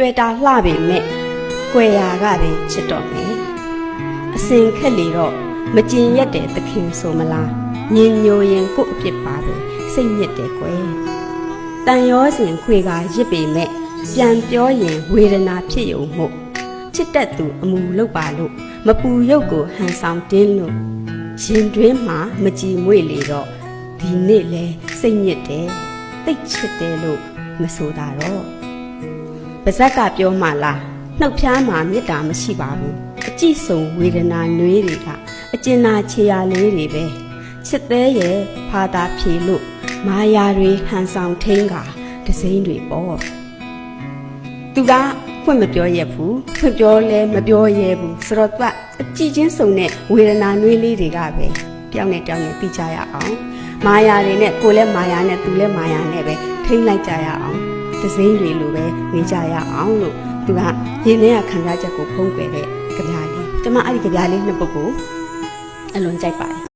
တွေ့တာလှပေမဲ့ကွယ်ရာကပဲချစ်တော်မယ်အစင်ခက်လေတော့မကျင်ရက်တဲ့သခင်ဆိုမလားညင်ညိုရင်ကို့အပြစ်ပါပဲစိတ်ညစ်တယ်ကွယ်တန်ရောစဉ်ခွေကရစ်ပေမဲ့ပြန်ပြောရင်ဝေဒနာဖြစ်ယုံမှုချစ်တတ်သူအမူလောက်ပါလို့မပူရုပ်ကိုဟန်ဆောင်တင်းလို့ရင်တွင်းမှာမကြည်မွေ့လေတော့ဒီနေ့လဲစိတ်ညစ်တယ်တိတ်ချစ်တယ်လို့မဆိုတာတော့ပါဇက်ကပြောမှလားနှုတ်ဖျားမှာမေတ္တာမရှိပါဘူးအကြည့်ဆုံးဝေဒနာနှွေးတွေကအကျဉ်းနာချေရလေးတွေပဲချစ်သေးရဲ့ဖာသာဖြေလို့မာယာတွေဟန်ဆောင်ထိန်ကဒစိမ့်တွေပေါ့သူကဖွင့်မပြောရဘူးဖွင့်ပြောလဲမပြောရဲဘူးဆိုတော့သူကအကြည့်ချင်းစုံတဲ့ဝေဒနာနှွေးလေးတွေကပဲတယောက်နဲ့တယောက်နဲ့သိကြရအောင်မာယာတွေနဲ့ကိုယ်လည်းမာယာနဲ့သူလည်းမာယာနဲ့ပဲထိန်းလိုက်ကြရအောင်ဒစိမ့်တွေလိုပဲနေကြရအောင်လို့သူကရင်းနှီးရခံစားချက်ကိုဖုံးကွယ်တဲ့ကြပြားလေးကျွန်မအဲ့ဒီကြပြားလေးနှစ်ပုဒ်ကိုအလွန်ကြိုက်ပါတယ်